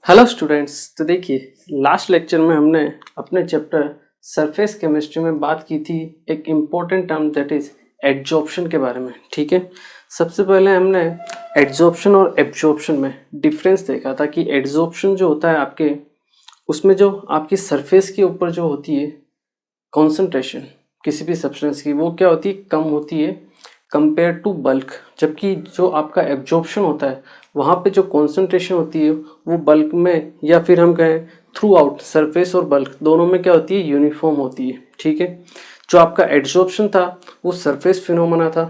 Hello students. तो देखिए, last lecture में हमने अपने चैप्टर सरफेस केमिस्ट्री में बात की थी एक important term that is adsorption के बारे में। ठीक है, सबसे पहले हमने एडजॉर्प्शन और एब्जॉर्प्शन में डिफरेंस देखा था कि एडजॉर्प्शन जो होता है आपके उसमें जो आपकी सरफेस के ऊपर जो होती है कॉन्सेंट्रेशन किसी भी सब्सटेंस की वो क्या होती है, कम होती है कंपेयर टू बल्क। जबकि जो आपका एब्जॉर्प्शन होता है वहाँ पे जो कॉन्सेंट्रेशन होती है वो बल्क में या फिर हम कहें थ्रू आउट सरफेस और बल्क दोनों में क्या होती है, यूनिफॉर्म होती है। ठीक है, जो आपका एब्जॉर्प्शन था वो सरफेस फिनोमेना था।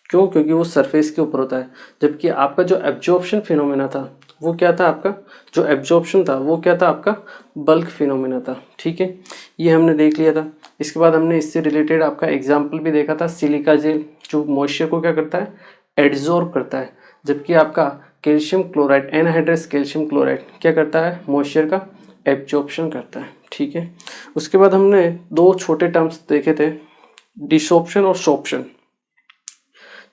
क्यों? क्योंकि वो सरफेस के ऊपर होता है। जबकि आपका जो एब्जॉर्प्शन फिनोमेना था वो क्या था, आपका जो एब्जॉर्प्शन था वो क्या था, आपका बल्क फिनोमेना था। ठीक है, ये हमने देख लिया था। इसके बाद हमने इससे रिलेटेड आपका एग्जाम्पल भी देखा था, सिलिका जेल जो मॉइस्चर को क्या करता है, एड्जॉर्ब करता है। जबकि आपका calcium chloride, anhydrous calcium chloride क्या करता है, मॉइस्चर का एब्जॉर्प्शन करता है। ठीक है, उसके बाद हमने दो छोटे टर्म्स देखे थे, डिसॉर्प्शन और सॉर्प्शन।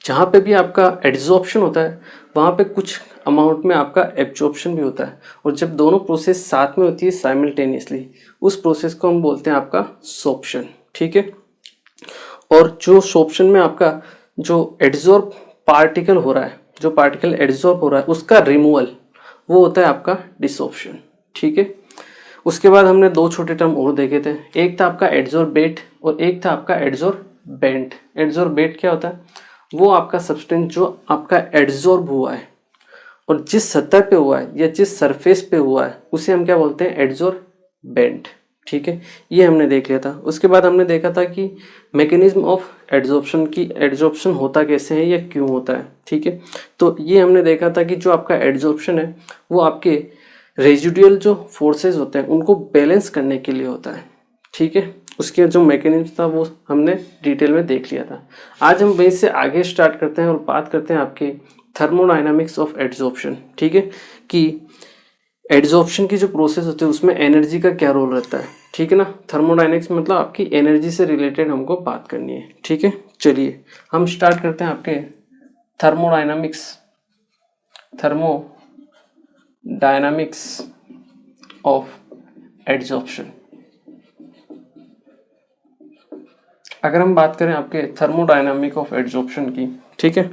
जहाँ पे भी आपका एड्जॉर्प्शन होता है वहाँ पे कुछ अमाउंट में आपका एब्जॉर्प्शन भी होता है, और जब दोनों प्रोसेस साथ में होती है साइमल्टेनियसली उस प्रोसेस को हम बोलते हैं आपका सॉर्प्शन। ठीक है, और जो सॉर्प्शन में आपका जो एड्जॉर्ब पार्टिकल हो रहा है, जो पार्टिकल एड्जॉर्ब हो रहा है उसका रिमूवल वो होता है आपका डिसॉर्प्शन। ठीक है, उसके बाद हमने दो छोटे टर्म और देखे थे, एक था आपका एड्जॉर्बेट और एक था आपका एड्जॉर्बेंट। एड्जॉर्बेट क्या होता है, वो आपका सब्सटेंस जो आपका एड्जॉर्ब हुआ है और जिस सतह पे हुआ है या जिस सरफेस पे हुआ है उसे हम क्या बोलते हैं, एड्जॉर्बेंट। ठीक है, ये हमने देख लिया था। उसके बाद हमने देखा था कि मैकेनिज्म ऑफ एड्जॉर्प्शन की, एड्जॉर्प्शन होता कैसे है या क्यों होता है। ठीक है, तो ये हमने देखा था कि जो आपका एड्जॉर्प्शन है वो आपके रेजिडुअल जो फोर्सेस होते हैं उनको बैलेंस करने के लिए होता है। ठीक है, उसके जो मैकेनिज्म था वो हमने डिटेल में देख लिया था। आज हम वहीं से आगे स्टार्ट करते हैं और बात करते हैं आपके थर्मोडायनामिक्स ऑफ एड्जॉर्प्शन। ठीक है, कि एड्जॉर्प्शन की जो प्रोसेस होती है उसमें एनर्जी का क्या रोल रहता है। ठीक है ना, थर्मोडायनेमिक्स मतलब आपकी एनर्जी से रिलेटेड हमको बात करनी है। ठीक है, चलिए हम स्टार्ट करते हैं आपके थर्मोडायनामिक्स, थर्मोडायनामिक्स ऑफ एड्जॉर्प्शन। अगर हम बात करें आपके थर्मोडायनामिक ऑफ एड्जॉर्प्शन की, ठीक है,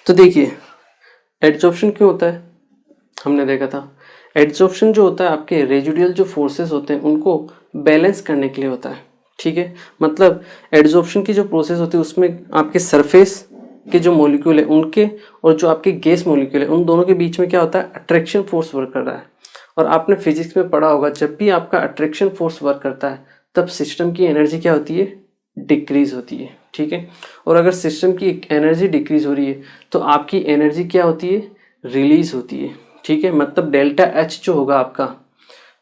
तो देखिए एड्जॉर्प्शन क्यों होता है, हमने देखा था एड्जॉर्प्शन जो होता है आपके रेजिडुअल जो फोर्सेस होते हैं उनको बैलेंस करने के लिए होता है। ठीक है, मतलब एड्जॉर्प्शन की जो प्रोसेस होती है उसमें आपके सरफेस के जो मॉलिक्यूल है उनके और जो आपके गैस मॉलिक्यूल है उन दोनों के बीच में क्या होता है, अट्रैक्शन फोर्स वर्क कर रहा है। और आपने फिजिक्स में पढ़ा होगा, जब भी आपका अट्रैक्शन फोर्स वर्क करता है तब सिस्टम की एनर्जी क्या होती है, डिक्रीज होती है। ठीक है, और अगर सिस्टम की एनर्जी डिक्रीज हो रही है तो आपकी एनर्जी क्या होती है, रिलीज होती है। ठीक है, मतलब डेल्टा एच जो होगा आपका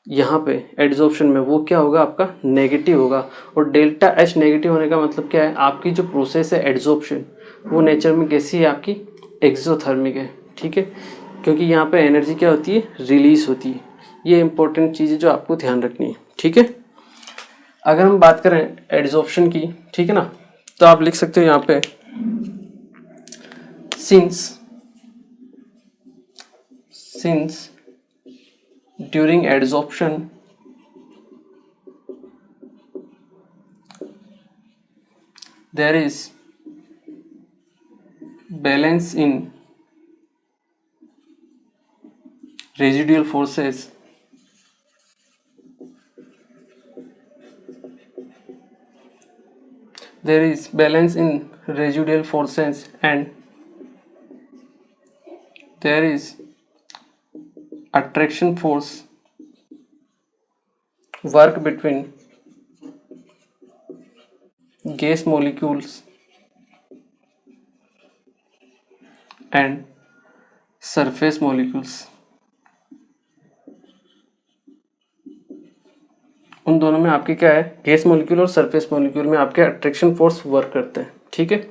यहाँ पे एड्जॉर्प्शन में वो क्या होगा, आपका नेगेटिव होगा। और डेल्टा एच नेगेटिव होने का मतलब क्या है, आपकी जो प्रोसेस है एड्जॉर्प्शन वो नेचर में कैसी है, आपकी एक्सोथर्मिक है। ठीक है, क्योंकि यहाँ पे एनर्जी क्या होती है, रिलीज होती है। ये इंपॉर्टेंट चीज़ है जो आपको ध्यान रखनी है। ठीक है, अगर हम बात करें एड्जॉर्प्शन की, ठीक है ना, तो आप लिख सकते हो यहाँ पे since during adsorption there is balance in residual forces, there is balance in residual forces and there is attraction force work between gas molecules and surface molecules। उन दोनों में आपके क्या है, गैस मॉलिक्यूल और सरफेस मॉलिक्यूल में आपके attraction force work करते हैं। ठीक है,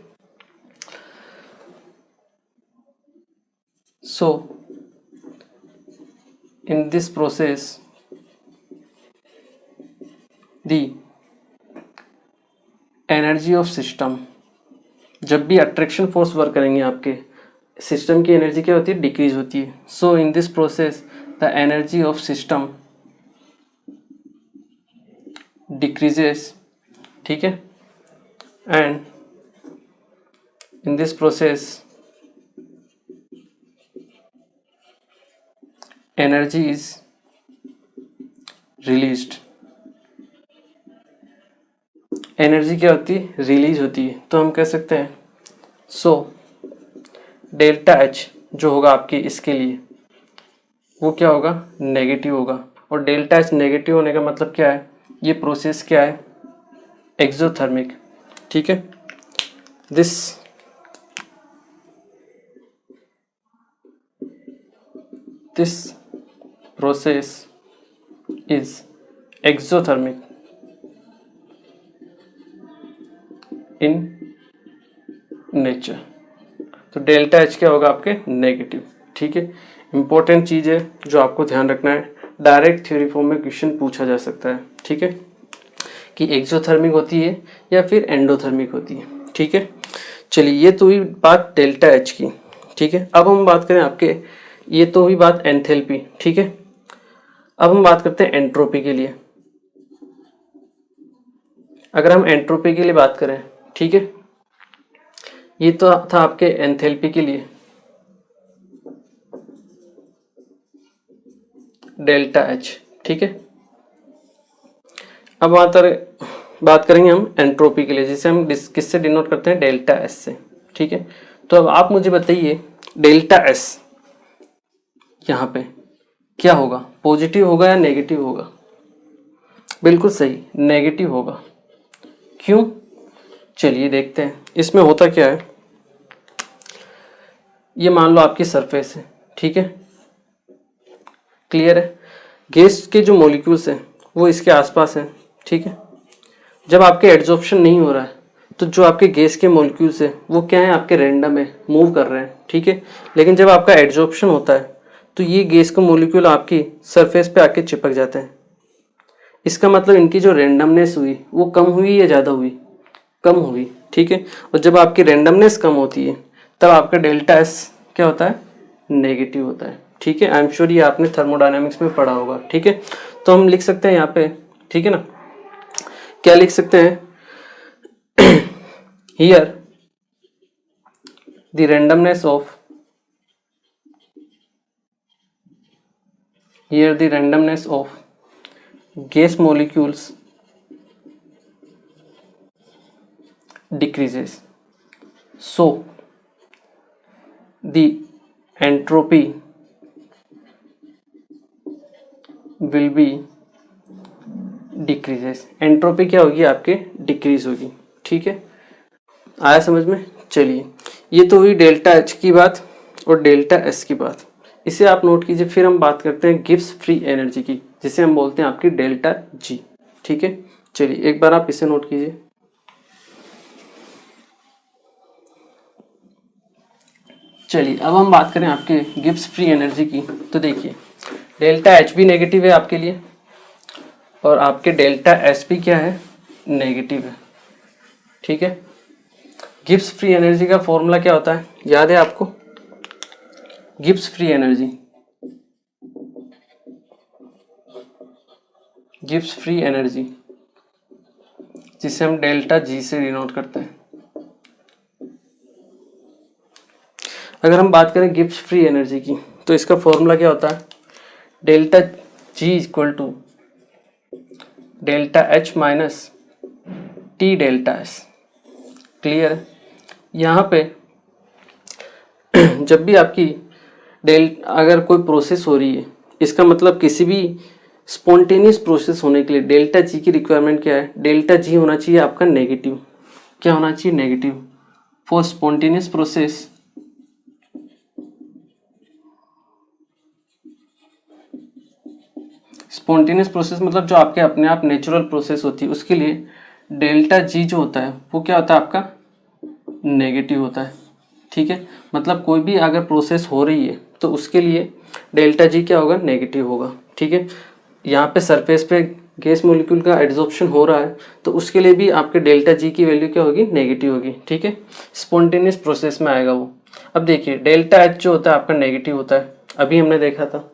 so in this process the energy of system, जब भी अट्रैक्शन फोर्स वर्क करेंगे आपके सिस्टम की एनर्जी क्या होती है, डिक्रीज होती है। So in this process the energy of system decreases, ठीक है, and in this process energy is released. Energy क्या होती है? रिलीज होती है। तो हम कह सकते हैं सो डेल्टा एच जो होगा आपके इसके लिए वो क्या होगा? नेगेटिव होगा। और डेल्टा एच नेगेटिव होने का मतलब क्या है? ये प्रोसेस क्या है? एक्सोथर्मिक, ठीक है। This process is exothermic in nature. तो डेल्टा एच क्या होगा आपके? नेगेटिव, ठीक है। इंपॉर्टेंट चीज़ है जो आपको ध्यान रखना है, डायरेक्ट थ्योरी फॉर्म में क्वेश्चन पूछा जा सकता है, ठीक है, कि एक्सोथर्मिक होती है या फिर एंडोथर्मिक होती है, ठीक है। चलिए ये तो हुई बात डेल्टा एच की, ठीक है। अब हम बात करें आपके, ये तो हुई बात एंथैल्पी, ठीक है। अब हम बात करते हैं एंट्रोपी के लिए। अगर हम एंट्रोपी के लिए बात करें, ठीक है, ये तो था आपके एंथैल्पी के लिए डेल्टा एच, ठीक है। अब बात करेंगे हम एंट्रोपी के लिए, जिसे हम किससे डिनोट करते हैं? डेल्टा एस से, ठीक है। तो अब आप मुझे बताइए डेल्टा एस यहाँ पे क्या होगा? पॉजिटिव होगा या नेगेटिव होगा? बिल्कुल सही, नेगेटिव होगा। क्यों? चलिए देखते हैं इसमें होता क्या है। ये मान लो आपकी सरफेस है, ठीक है, क्लियर है। गैस के जो मॉलिक्यूल्स हैं वो इसके आसपास हैं, ठीक है। जब आपके एड्जॉर्प्शन नहीं हो रहा है तो जो आपके गैस के मॉलिक्यूल्स हैं वो क्या है? आपके रैंडम है, मूव कर रहे हैं, ठीक है। लेकिन जब आपका एड्जॉर्प्शन होता है तो ये गैस का मॉलिक्यूल आपकी सरफेस पे आके चिपक जाते हैं। इसका मतलब इनकी जो रैंडमनेस हुई वो कम हुई या ज़्यादा हुई? कम हुई, ठीक है। और जब आपकी रैंडमनेस कम होती है तब आपका डेल्टा एस क्या होता है? नेगेटिव होता है, ठीक है। आई एम श्योर ये आपने थर्मोडायनामिक्स में पढ़ा होगा, ठीक है। तो हम लिख सकते हैं यहाँ पे, ठीक है ना, क्या लिख सकते हैं? Here the randomness of gas molecules decreases, so the entropy will be decreases। Entropy क्या होगी? आपके डिक्रीज होगी, ठीक है। आया समझ में? चलिए ये तो हुई डेल्टा एच की बात और डेल्टा एस की बात, इसे आप नोट कीजिए। फिर हम बात करते हैं गिब्स फ्री एनर्जी की, जिसे हम बोलते हैं आपकी डेल्टा जी, ठीक है। चलिए एक बार आप इसे नोट कीजिए। चलिए अब हम बात करें आपके गिब्स फ्री एनर्जी की। तो देखिए डेल्टा एच भी नेगेटिव है आपके लिए और आपके डेल्टा एस भी क्या है? नेगेटिव है, ठीक है। गिब्स फ्री एनर्जी का फॉर्मूला क्या होता है? याद है आपको? गिब्स फ्री एनर्जी जिसे हम डेल्टा जी से डिनोट करते हैं। अगर हम बात करें गिब्स फ्री एनर्जी की तो इसका फॉर्मूला क्या होता है? Delta G equal to delta H minus T delta S, clear है। यहाँ पे जब भी आपकी अगर कोई प्रोसेस हो रही है, इसका मतलब किसी भी स्पॉन्टेनियस प्रोसेस होने के लिए डेल्टा जी की रिक्वायरमेंट क्या है? डेल्टा जी होना चाहिए आपका नेगेटिव। क्या होना चाहिए? नेगेटिव। फॉर स्पॉन्टेनियस प्रोसेस मतलब जो आपके अपने आप नेचुरल प्रोसेस होती है उसके लिए डेल्टा जी जो होता है वो क्या होता है? आपका नेगेटिव होता है, ठीक है। मतलब कोई भी अगर प्रोसेस हो रही है तो उसके लिए डेल्टा जी क्या होगा? नेगेटिव होगा, ठीक है। यहाँ पे सरफेस पे गैस मॉलिक्यूल का एड्जॉर्प्शन हो रहा है तो उसके लिए भी आपके डेल्टा जी की वैल्यू क्या होगी? नेगेटिव होगी, ठीक है। स्पॉन्टेनियस प्रोसेस में आएगा वो। अब देखिए डेल्टा एच जो होता है आपका नेगेटिव होता है, अभी हमने देखा था।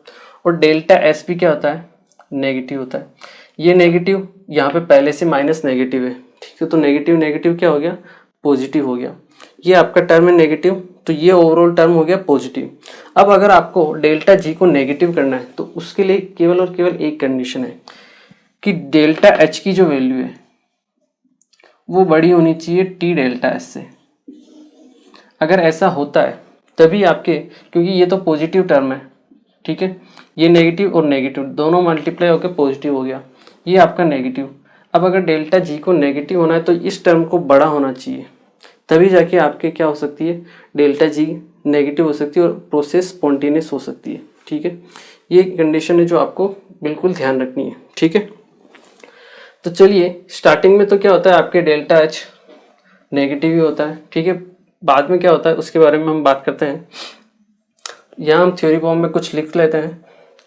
और डेल्टा एस भी क्या होता है, नेगेटिव होता है। ये नेगेटिव यहाँ पे पहले से माइनस नेगेटिव है, ठीक है, तो नेगेटिव नेगेटिव क्या हो गया, पॉजिटिव हो गया। ये आपका टर्म है नेगेटिव, तो ये ओवरऑल टर्म हो गया पॉजिटिव। अब अगर आपको डेल्टा जी को नेगेटिव करना है तो उसके लिए केवल और केवल एक कंडीशन है कि डेल्टा एच की जो वैल्यू है वो बड़ी होनी चाहिए टी डेल्टा एस से। अगर ऐसा होता है तभी आपके, क्योंकि ये तो पॉजिटिव टर्म है, ठीक है, ये नेगेटिव और नेगेटिव दोनों मल्टीप्लाई होकर पॉजिटिव हो गया, ये आपका नेगेटिव। अब अगर डेल्टा जी को नेगेटिव होना है तो इस टर्म को बड़ा होना चाहिए, तभी जाके आपके क्या हो सकती है, डेल्टा जी नेगेटिव हो सकती है और प्रोसेस स्पॉन्टेनियस हो सकती है, ठीक है। ये कंडीशन है जो आपको बिल्कुल ध्यान रखनी है, ठीक है। तो चलिए स्टार्टिंग में तो क्या होता है, आपके डेल्टा एच नेगेटिव ही होता है, ठीक है। बाद में क्या होता है उसके बारे में हम बात करते हैं। यहाँ हम थ्योरी फॉर्म में कुछ लिख लेते हैं,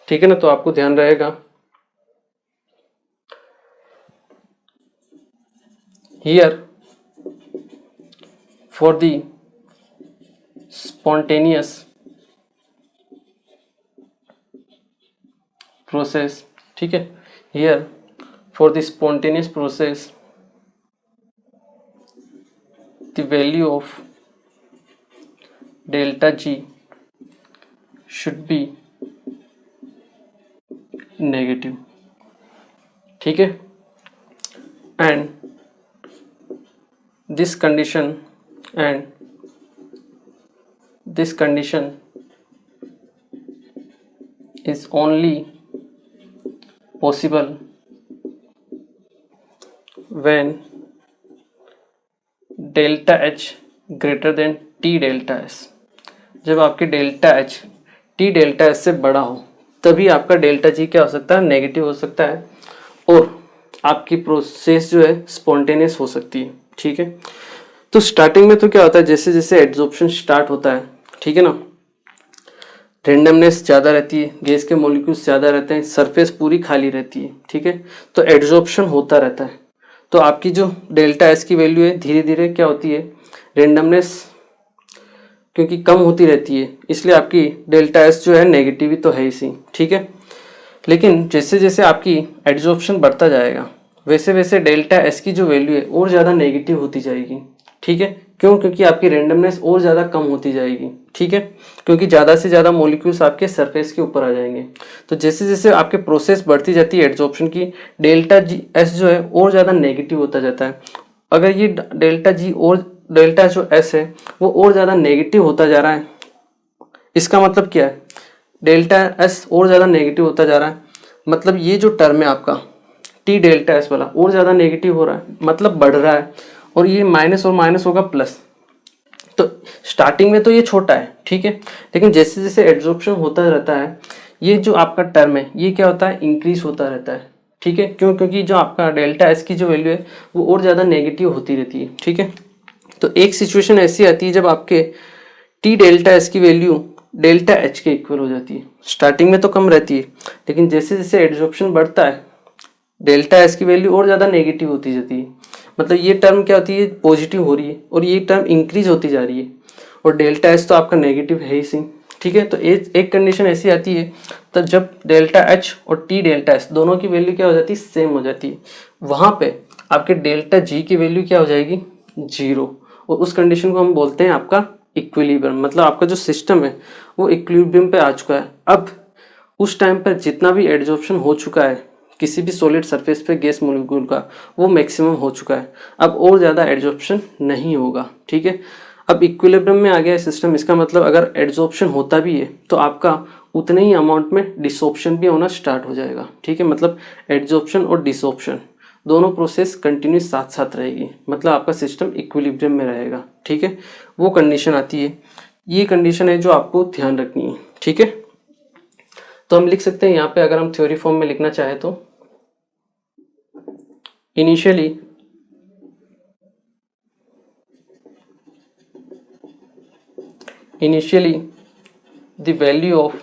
ठीक है ना, तो आपको ध्यान रहेगा। Here for the spontaneous process, ठीक है, here for the spontaneous process the value of delta g should be negative, ठीक है, and this condition is only possible when delta H greater than T delta S. जब आपके delta H T delta S से बड़ा हो तभी आपका delta G क्या हो सकता है, नेगेटिव हो सकता है और आपकी प्रोसेस जो है स्पॉन्टेनियस हो सकती है, ठीक है। तो स्टार्टिंग में तो क्या होता है, जैसे जैसे एड्जॉर्प्शन स्टार्ट होता है, ठीक है ना, रेंडमनेस ज़्यादा रहती है, गैस के मॉलिक्यूल्स ज़्यादा रहते हैं, सरफेस पूरी खाली रहती है, ठीक है, तो एड्जॉर्प्शन होता रहता है। तो आपकी जो डेल्टा एस की वैल्यू है धीरे धीरे क्या होती है, रेंडमनेस क्योंकि कम होती रहती है, इसलिए आपकी डेल्टा एस जो है नेगेटिव ही तो है इसी, ठीक है। लेकिन जैसे जैसे आपकी एड्जॉर्प्शन बढ़ता जाएगा वैसे वैसे डेल्टा एस की जो वैल्यू है और ज़्यादा नेगेटिव होती जाएगी, ठीक है। क्यों, क्योंकि आपकी रेंडमनेस और ज़्यादा कम होती जाएगी, ठीक है, क्योंकि ज़्यादा से ज़्यादा मॉलिक्यूल्स आपके सरफेस के ऊपर आ जाएंगे। तो जैसे जैसे आपके प्रोसेस बढ़ती जाती है एड्जॉर्प्शन की, डेल्टा जी एस जो है और ज़्यादा नेगेटिव होता जाता है। अगर ये डेल्टा जी और डेल्टा जो एस है वो और ज़्यादा नेगेटिव होता जा रहा है, इसका मतलब क्या है, डेल्टा एस और ज़्यादा नेगेटिव होता जा रहा है, मतलब ये जो टर्म है आपका टी डेल्टा एस वाला और ज़्यादा नेगेटिव हो रहा है, मतलब बढ़ रहा है, और ये माइनस और माइनस होगा प्लस। तो स्टार्टिंग में तो ये छोटा है, ठीक है, लेकिन जैसे जैसे एड्जॉर्प्शन होता रहता है ये जो आपका टर्म है ये क्या होता है, इंक्रीज होता रहता है, ठीक है। क्यों, क्योंकि जो आपका डेल्टा एस की जो वैल्यू है वो और ज़्यादा नेगेटिव होती रहती है, ठीक है। तो एक सिचुएशन ऐसी आती है जब आपके टी डेल्टा एस की वैल्यू डेल्टा एच के इक्वल हो जाती है। स्टार्टिंग में तो कम रहती है, लेकिन जैसे जैसे एड्जॉर्प्शन बढ़ता है डेल्टा एस की वैल्यू और ज़्यादा नेगेटिव होती जाती है, मतलब ये टर्म क्या होती है, पॉजिटिव हो रही है और ये टर्म इंक्रीज होती जा रही है, और डेल्टा एस तो आपका नेगेटिव है ही सही, ठीक है। तो एक कंडीशन ऐसी आती है तो जब डेल्टा एच और टी डेल्टा एस दोनों की वैल्यू क्या हो जाती है, सेम हो जाती है, वहाँ पे आपके डेल्टा जी की वैल्यू क्या हो जाएगी, जीरो, और उस कंडीशन को हम बोलते हैं आपका इक्विलिब्रियम, मतलब आपका जो सिस्टम है वो इक्विलिब्रियम पे आ चुका है। अब उस टाइम पर जितना भी एड्जॉर्प्शन हो चुका है किसी भी सॉलिड सरफेस पे गैस मॉलिक्यूल का वो मैक्सिमम हो चुका है, अब और ज़्यादा एड्जॉर्प्शन नहीं होगा, ठीक है। अब इक्विलिब्रियम में आ गया है सिस्टम, इसका मतलब अगर एड्जॉर्प्शन होता भी है तो आपका उतने ही अमाउंट में डिसॉर्प्शन भी होना स्टार्ट हो जाएगा, ठीक है। मतलब एड्जॉर्प्शन और डिसॉर्प्शन दोनों प्रोसेस कंटिन्यूस साथ साथ रहेगी, मतलब आपका सिस्टम इक्विलिब्रियम में रहेगा, ठीक है। वो कंडीशन आती है, ये कंडीशन है जो आपको ध्यान रखनी है, ठीक है। तो हम लिख सकते हैं यहाँ पे, अगर हम थ्योरी फॉर्म में लिखना चाहे तो initially the value of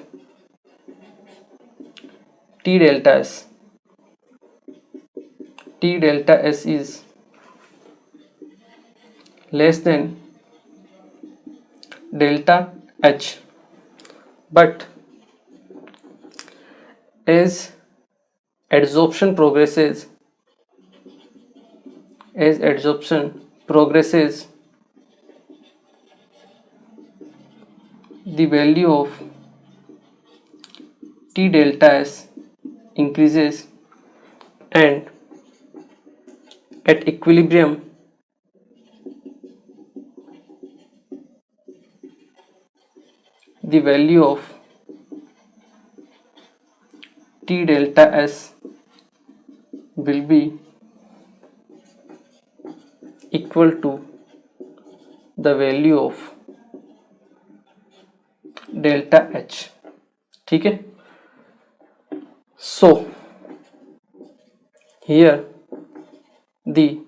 t delta s is less than delta h, but as adsorption progresses, the value of T delta S increases, and at equilibrium the value of T delta S will be equal to the value of delta H. ठीक है, so here the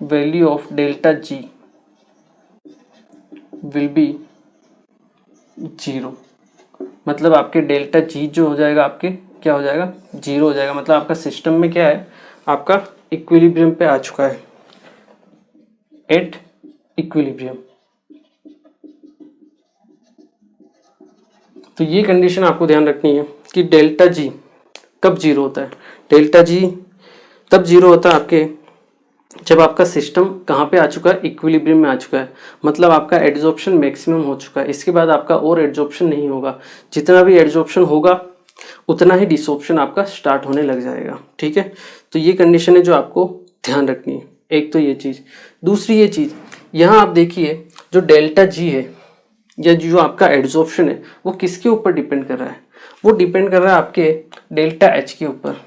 value of delta G will be 0. मतलब आपके delta G जो हो जाएगा आपके क्या हो जाएगा, 0 हो जाएगा. मतलब आपका सिस्टम में क्या है, आपका इक्विलिब्रियम पे आ चुका है, एट इक्विलिब्रियम. तो ये कंडीशन आपको ध्यान रखनी है कि डेल्टा जी कब 0 होता है. डेल्टा जी तब 0 होता है आपके जब आपका सिस्टम कहाँ पे आ चुका है, इक्विलिब्रियम में आ चुका है. मतलब आपका एड्जॉर्प्शन मैक्सिमम हो चुका है, इसके बाद आपका और एड्जॉर्प्शन नहीं होगा. जितना भी एड्जॉर्प्शन होगा उतना ही डिसॉर्प्शन आपका स्टार्ट होने लग जाएगा. ठीक है, तो ये कंडीशन है जो आपको ध्यान रखनी है. एक तो ये चीज़. दूसरी ये चीज़, यहाँ आप देखिए जो डेल्टा जी है या जो आपका एड्जॉर्प्शन है वो किसके ऊपर डिपेंड कर रहा है, वो डिपेंड कर रहा है आपके डेल्टा एच के ऊपर.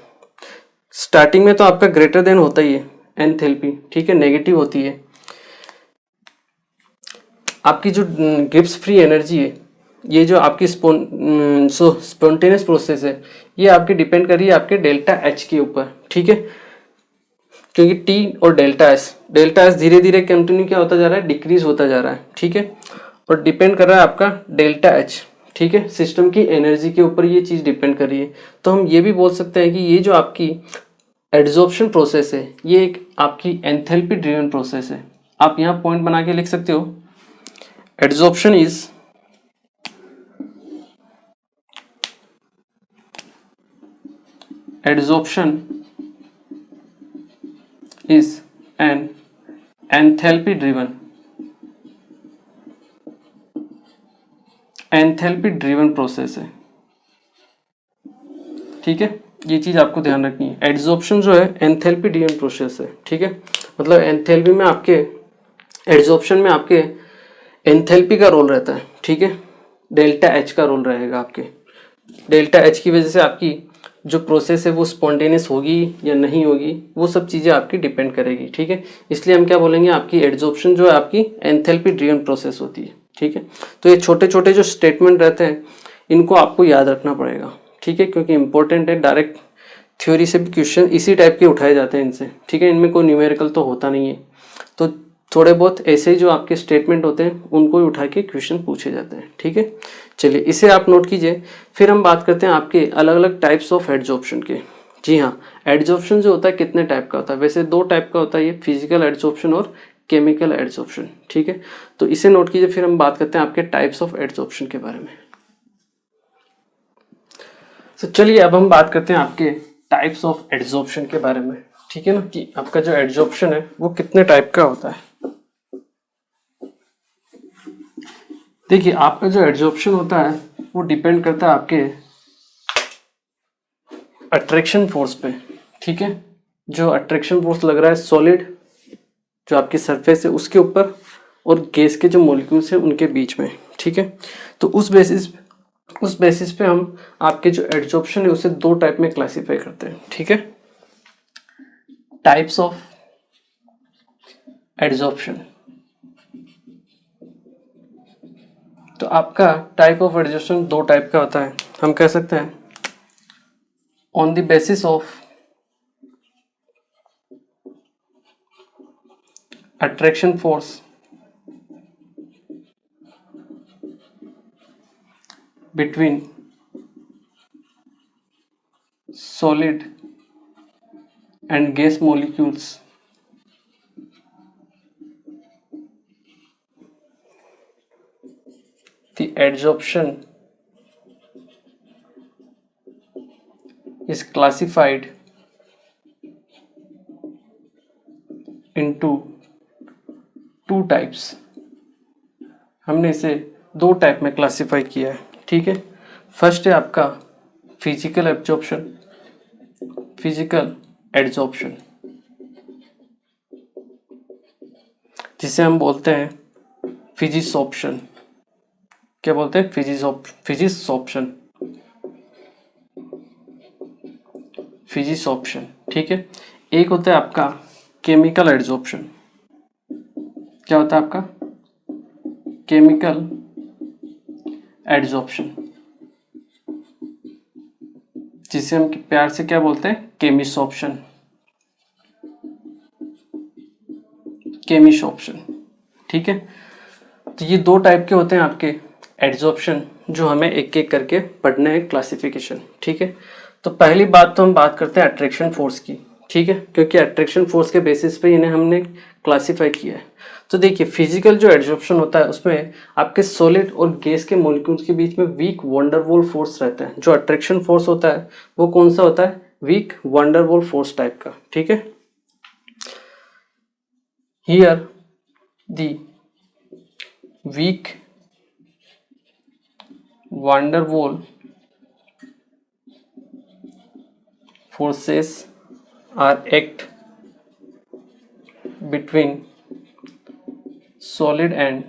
स्टार्टिंग में तो आपका ग्रेटर देन होता ही है एंथैल्पी, ठीक है, नेगेटिव होती है. आपकी जो गिब्स फ्री एनर्जी है, ये जो आपकी स्पॉन्टेनियस प्रोसेस है, ये आपके डिपेंड कर रही है आपके डेल्टा एच के ऊपर. ठीक है, क्योंकि टी और डेल्टा एस धीरे धीरे कंटिन्यू क्या होता जा रहा है, डिक्रीज होता जा रहा है. ठीक है, और डिपेंड कर रहा है आपका डेल्टा एच. ठीक है, सिस्टम की एनर्जी के ऊपर ये चीज़ डिपेंड कर रही है. तो हम ये भी बोल सकते हैं कि ये जो आपकी एड्जॉर्प्शन प्रोसेस है ये एक आपकी एंथैल्पी ड्रिवन प्रोसेस है. आप यहाँ पॉइंट बना के लिख सकते हो, adsorption is an enthalpy driven process है. ठीक है, ये चीज आपको ध्यान रखनी है. एड्जॉर्प्शन जो है एंथैल्पी ड्रिवन प्रोसेस है. ठीक है, मतलब एंथैल्पी में आपके एड्जॉर्प्शन में आपके एंथैल्पी का रोल रहता है. ठीक है, डेल्टा एच का रोल रहेगा. आपके डेल्टा एच की वजह से आपकी जो प्रोसेस है वो स्पॉन्टेनियस होगी या नहीं होगी, वो सब चीज़ें आपकी डिपेंड करेगी. ठीक है, इसलिए हम क्या बोलेंगे, आपकी एड्जॉर्प्शन जो है आपकी एंथैल्पी ड्रिवन प्रोसेस होती है. ठीक है, तो ये छोटे छोटे जो स्टेटमेंट रहते हैं इनको आपको याद रखना पड़ेगा. ठीक है, क्योंकि इंपॉर्टेंट है. डायरेक्ट थ्योरी से भी क्वेश्चन इसी टाइप के उठाए जाते हैं इनसे. ठीक है, इनमें कोई न्यूमेरिकल तो होता नहीं है, तो थोड़े बहुत ऐसे ही जो आपके स्टेटमेंट होते हैं उनको ही उठा के क्वेश्चन पूछे जाते हैं. ठीक है, चलिए इसे आप नोट कीजिए. फिर हम बात करते हैं आपके अलग अलग टाइप्स ऑफ एड्जॉर्प्शन के. जी हाँ, एड्जॉर्प्शन जो होता है कितने टाइप का होता है, वैसे 2 टाइप का होता है, ये फिजिकल एड्जॉर्प्शन और केमिकल एड्जॉर्प्शन. ठीक है, तो इसे नोट कीजिए. फिर हम बात करते हैं आपके टाइप्स ऑफ एड्जॉर्प्शन के बारे में. तो चलिए अब हम बात करते हैं आपके टाइप्स ऑफ एड्जॉर्प्शन के बारे में. ठीक है ना, कि आपका जो एड्जॉर्प्शन है वो कितने टाइप का होता है. देखिए, आपका जो एड्जॉर्प्शन होता है वो डिपेंड करता है आपके अट्रैक्शन फोर्स पे. ठीक है, जो अट्रैक्शन फोर्स लग रहा है सॉलिड जो आपकी सरफेस है उसके ऊपर और गैस के जो मॉलिक्यूल्स हैं उनके बीच में. ठीक है, तो उस बेसिस पे हम आपके जो एड्जॉर्प्शन है उसे 2 टाइप में क्लासीफाई करते हैं. ठीक है, टाइप्स ऑफ एड्जॉर्प्शन. तो आपका टाइप ऑफ एड्जॉर्प्शन 2 टाइप का होता है. हम कह सकते हैं on the basis of attraction force between solid and gas molecules the adsorption is classified into two types. हमने इसे दो टाइप में क्लासिफाई किया है, ठीक है। फर्स्ट है आपका फिजिकल एब्जॉर्प्शन, फिजिकल एडजॉर्प्शन, जिसे हम बोलते हैं फिजिसॉर्प्शन। क्या बोलते हैं? फिजिसॉर्प्शन, फिजिसॉर्प्शन, ठीक है। एक होता है आपका केमिकल एडजॉर्प्शन। क्या होता है आपका? केमिकल एडजॉर्प्शन, जिसे हम प्यार से क्या बोलते हैं? केमिसॉर्प्शन, केमिसॉर्प्शन, ठीक है। तो ये दो टाइप के होते हैं आपके एडजॉर्प्शन, जो हमें एक एक करके पढ़ने हैं, क्लासिफिकेशन, ठीक है। तो पहली बात तो हम बात करते हैं अट्रैक्शन फोर्स की, ठीक है, क्योंकि अट्रैक्शन फोर्स के बेसिस पे इन्हें हमने क्लासिफाई किया है। तो देखिए, फिजिकल जो एडजॉर्प्शन होता है उसमें आपके सॉलिड और गैस के मॉलिक्यूल्स के बीच में वीक वंडरवॉल फोर्स रहता है। जो अट्रैक्शन फोर्स होता है वो कौन सा होता है? वीक वंडरवॉल फोर्स टाइप का, ठीक है। Here the weak van der Waals forces are act between solid and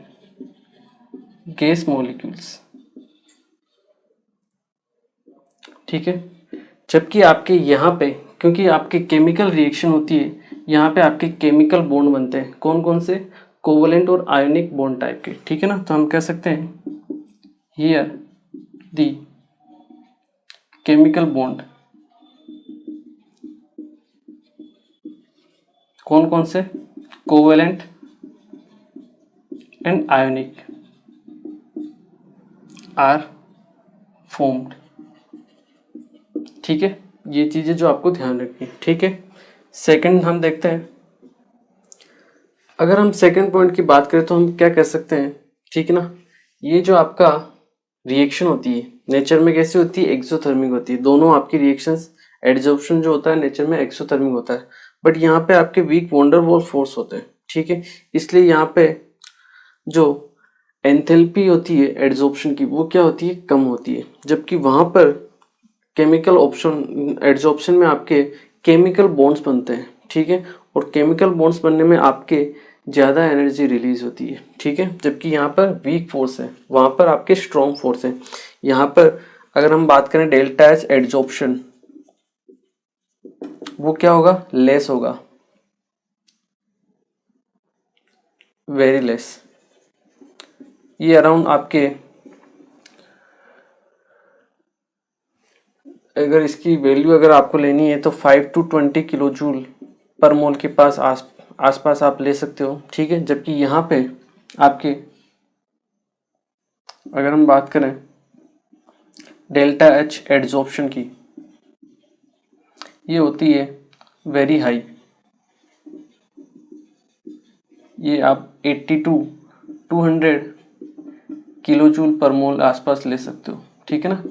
gas molecules, ठीक है। जबकि आपके यहाँ पे, क्योंकि आपके केमिकल रिएक्शन होती है, यहाँ पे आपके केमिकल बॉन्ड बनते हैं। कौन कौन से? कोवलेंट और आयोनिक बॉन्ड टाइप के, ठीक है ना। तो हम कह सकते हैं हियर द केमिकल बॉन्ड, कौन कौन से? Covalent and ionic are formed, ठीक है। ये चीजें जो आपको ध्यान रखनी है, ठीक है। सेकंड हम देखते हैं, अगर हम सेकंड पॉइंट की बात करें तो हम क्या कह सकते हैं, ठीक है ना। ये जो आपका रिएक्शन होती है नेचर में कैसी होती है? एक्सोथर्मिक होती है। दोनों आपकी रिएक्शंस, एडजॉर्प्शन जो होता है नेचर में एक्सोथर्मिक होता है, बट यहाँ पे आपके वीक वंडरवॉल फोर्स होते हैं, ठीक है। इसलिए यहाँ पे जो एंथैल्पी होती है एडजॉर्प्शन की, वो क्या होती है? कम होती है। जबकि वहां पर केमिकल ऑप्शन एडजॉर्प्शन में आपके केमिकल बॉन्ड्स बनते हैं, ठीक है। और केमिकल बॉन्ड्स बनने में आपके ज़्यादा एनर्जी रिलीज होती है, ठीक है। जबकि यहाँ पर वीक फोर्स है, वहाँ पर आपके स्ट्रॉन्ग फोर्स है। यहाँ पर अगर हम बात करें डेल्टा एच एडजॉर्प्शन, वो क्या होगा? लेस होगा, वेरी लेस। ये अराउंड आपके, अगर इसकी वैल्यू अगर आपको लेनी है तो 5 to 20 किलो जूल पर मोल के पास आसपास आप ले सकते हो, ठीक है। जबकि यहाँ पे आपके अगर हम बात करें डेल्टा एच एडजॉर्प्शन की, ये होती है वेरी हाई। ये आप 80 to 200 किलो जूल पर मोल आसपास ले सकते हो, ठीक है ना।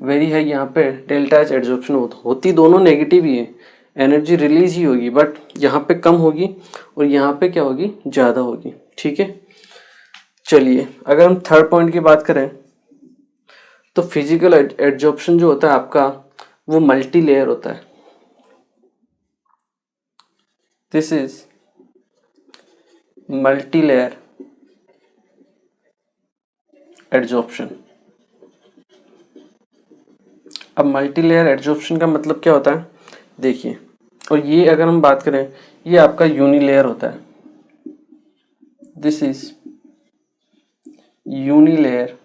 वेरी हाई यहाँ पे डेल्टा एच एडजॉर्प्शन होती दोनों नेगेटिव ही है, एनर्जी रिलीज ही होगी, बट यहाँ पे कम होगी और यहाँ पे क्या होगी? ज़्यादा होगी, ठीक है। चलिए, अगर हम थर्ड पॉइंट की बात करें तो फिजिकल एडजॉर्प्शन जो होता है आपका, वो मल्टी लेयर होता है। This is multi layer adsorption. अब मल्टी लेयर एडजॉर्प्शन का मतलब क्या होता है? देखिए, और ये अगर हम बात करें, ये आपका यूनिलेयर होता है। This is unilayer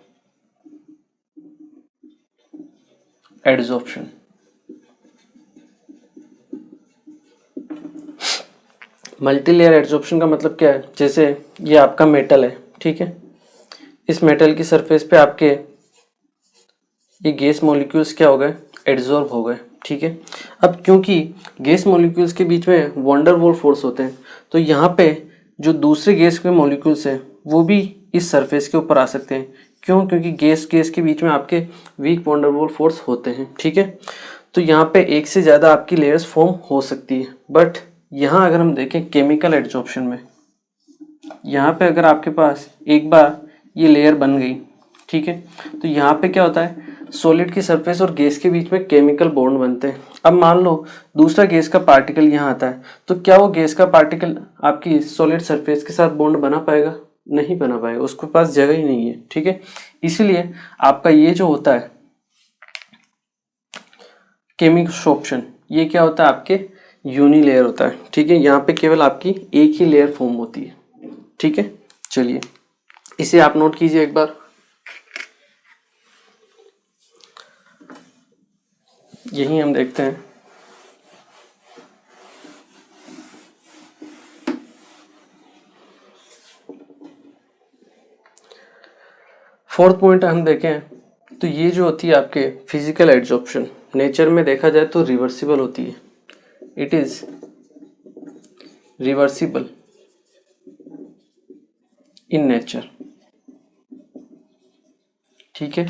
adsorption. Multi layer adsorption का मतलब क्या है? जैसे ये आपका मेटल है, ठीक है। इस मेटल की सरफेस पे आपके ये गैस मॉलिक्यूल्स क्या हो गए? एडजॉर्ब हो गए, ठीक है। अब क्योंकि गैस मॉलिक्यूल्स के बीच में वंडरवॉल फोर्स होते हैं, तो यहाँ पे जो दूसरे गैस के मॉलिक्यूल्स हैं वो भी इस सरफेस के ऊपर आ सकते हैं। क्यों? क्योंकि गैस गैस के बीच में आपके वीक वंडरवॉल फोर्स होते हैं, ठीक है। तो यहाँ पे एक से ज़्यादा आपकी लेयर्स फॉर्म हो सकती है, बट यहाँ अगर हम देखें केमिकल एडजॉर्प्शन में, यहाँ पे अगर आपके पास एक बार ये लेयर बन गई, ठीक है, तो यहाँ पे क्या होता है, सॉलिड की सरफेस और गैस के बीच में केमिकल बॉन्ड बनते हैं। अब मान लो दूसरा गैस का पार्टिकल यहाँ आता है, तो क्या वो गैस का पार्टिकल आपकी सॉलिड सरफेस के साथ बॉन्ड बना पाएगा? नहीं बना पाएगा, उसके पास जगह ही नहीं है, ठीक है। इसीलिए आपका ये जो होता है केमिसोर्प्शन, ये क्या होता है, आपके यूनी लेयर होता है, ठीक है। यहाँ पे केवल आपकी एक ही लेयर फॉर्म होती है, ठीक है। चलिए इसे आप नोट कीजिए एक बार। यही हम देखते हैं। फोर्थ पॉइंट हम देखें तो ये जो होती है आपके फिजिकल एडजॉर्प्शन, नेचर में देखा जाए तो रिवर्सिबल होती है। It is reversible in nature, ठीक है।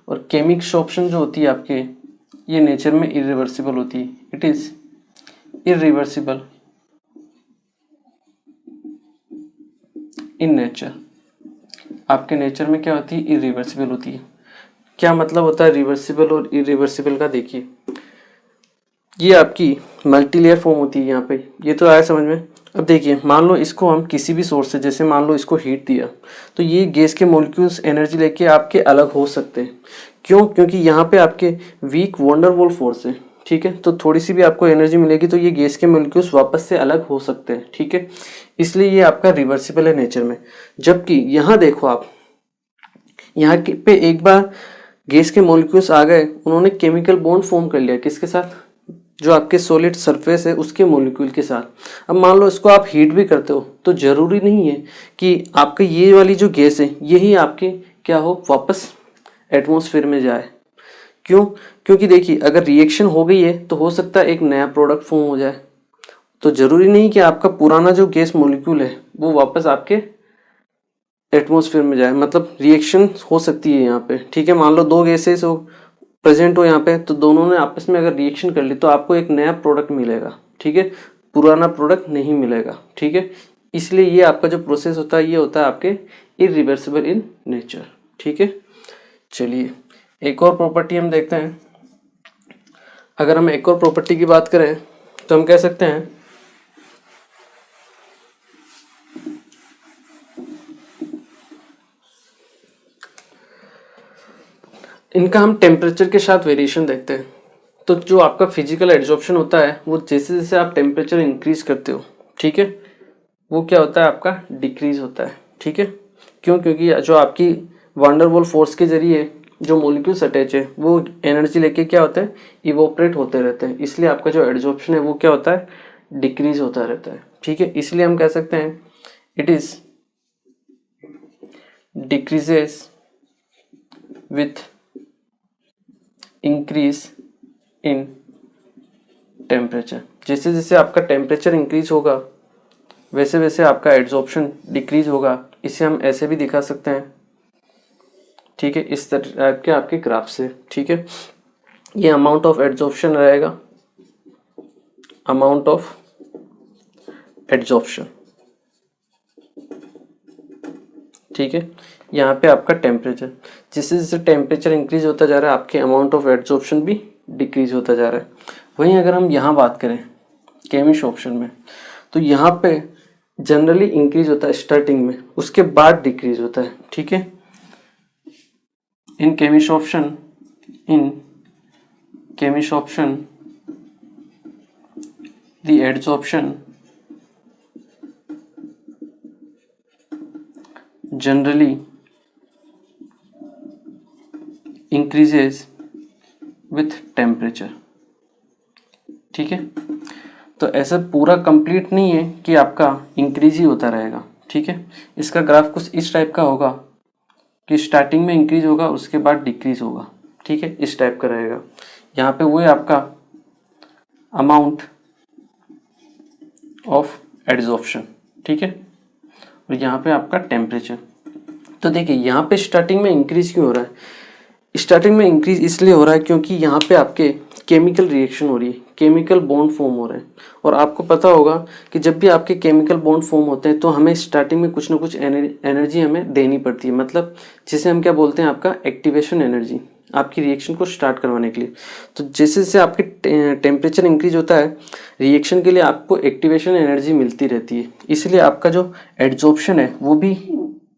और केमिसोर्प्शन जो होती है आपके, ये नेचर में इरिवर्सिबल होती है। It is irreversible in nature, आपके नेचर में क्या होती है, इरिवर्सिबल होती है। क्या मतलब होता है रिवर्सिबल और इरिवर्सिबल का? देखिए ये आपकी मल्टी लेयर फॉर्म होती है यहाँ पे, ये तो आया समझ में। अब देखिए मान लो इसको हम किसी भी सोर्स से, जैसे मान लो इसको हीट दिया, तो ये गैस के मॉलिक्यूल्स एनर्जी लेके आपके अलग हो सकते हैं। क्यों? क्योंकि यहाँ पे आपके वीक वंडरवॉल फोर्स है, ठीक है। तो थोड़ी सी भी आपको एनर्जी मिलेगी तो ये गैस के मॉलिक्यूल्स वापस से अलग हो सकते हैं, ठीक है। इसलिए ये आपका रिवर्सिबल है नेचर में। जबकि यहाँ देखो आप, यहाँ पे एक बार गैस के मॉलिक्यूल्स आ गए, उन्होंने केमिकल बॉन्ड फॉर्म कर लिया, किसके साथ? जो आपके सॉलिड सरफेस है उसके मॉलिक्यूल के साथ। अब मान लो इसको आप हीट भी करते हो, तो जरूरी नहीं है कि आपका ये वाली जो गैस है यही आपके क्या हो, वापस एटमॉस्फेयर में जाए। क्यों? क्योंकि देखिए अगर रिएक्शन हो गई है तो हो सकता है एक नया प्रोडक्ट फॉर्म हो जाए। तो जरूरी नहीं कि आपका पुराना जो गैस मॉलिक्यूल है वो वापस आपके एटमॉस्फेयर में जाए, मतलब रिएक्शन हो सकती है यहाँ पे, ठीक है। मान लो दो गैसेस हो प्रेजेंट हो यहाँ पे, तो दोनों ने आपस में अगर रिएक्शन कर ली तो आपको एक नया प्रोडक्ट मिलेगा, ठीक है, पुराना प्रोडक्ट नहीं मिलेगा, ठीक है। इसलिए ये आपका जो प्रोसेस होता है ये होता है आपके इरिवर्सिबल इन नेचर, ठीक है। चलिए एक और प्रॉपर्टी हम देखते हैं। अगर हम एक और प्रॉपर्टी की बात करें तो हम कह सकते हैं इनका हम टेम्परेचर के साथ वेरिएशन देखते हैं। तो जो आपका फिजिकल एडजॉर्प्शन होता है वो जैसे जैसे आप टेम्परेचर इंक्रीज करते हो, ठीक है, वो क्या होता है, आपका डिक्रीज होता है, ठीक है। क्यों? क्योंकि जो आपकी वंडरवॉल फोर्स के जरिए जो मॉलिक्यूल्स अटैच है वो एनर्जी लेके क्या होता है, इवोपरेट होते रहते हैं। इसलिए आपका जो एडजॉर्प्शन है वो क्या होता है, डिक्रीज होता रहता है, ठीक है। इसलिए हम कह सकते हैं it is decreases with increase in temperature. जैसे जैसे आपका टेम्परेचर इंक्रीज होगा वैसे वैसे आपका एड्जॉर्प्शन डिक्रीज होगा। इसे हम ऐसे भी दिखा सकते हैं, ठीक है, इस तरह के आपके ग्राफ से, ठीक है। ये अमाउंट ऑफ एड्जॉर्प्शन रहेगा, अमाउंट ऑफ एड्जॉर्प्शन, ठीक है। यहाँ पे आपका टेम्परेचर, जैसे जैसे टेम्परेचर इंक्रीज होता जा रहा है आपके अमाउंट ऑफ एड्जॉर्प्शन भी डिक्रीज होता जा रहा है। वहीं अगर हम यहाँ बात करें केमिसोर्प्शन में, तो यहाँ पे जनरली इंक्रीज होता है स्टार्टिंग में, उसके बाद डिक्रीज होता है, ठीक है। In chemisorption the adsorption generally increases with temperature, ठीक है। तो ऐसा पूरा कंप्लीट नहीं है कि आपका इंक्रीज ही होता रहेगा, ठीक है। इसका ग्राफ कुछ इस टाइप का होगा कि स्टार्टिंग में इंक्रीज होगा उसके बाद डिक्रीज होगा, ठीक है, इस टाइप का रहेगा। यहाँ पे वो है आपका अमाउंट ऑफ एड्जॉर्प्शन, ठीक है, और यहाँ पे आपका टेम्परेचर, तो देखिए यहाँ पे स्टार्टिंग में इंक्रीज क्यों हो रहा है, स्टार्टिंग में इंक्रीज इसलिए हो रहा है क्योंकि यहाँ पे आपके केमिकल रिएक्शन हो रही है, केमिकल बॉन्ड फॉर्म हो रहे हैं। और आपको पता होगा कि जब भी आपके केमिकल बॉन्ड फॉर्म होते हैं तो हमें स्टार्टिंग में कुछ ना कुछ एनर्जी हमें देनी पड़ती है, मतलब जिसे हम क्या बोलते हैं, आपका एक्टिवेशन एनर्जी, आपकी रिएक्शन को स्टार्ट करवाने के लिए। तो जैसे जैसे आपके टेम्परेचर इंक्रीज होता है, रिएक्शन के लिए आपको एक्टिवेशन एनर्जी मिलती रहती है, इसलिए आपका जो एड्जॉर्प्शन है वो भी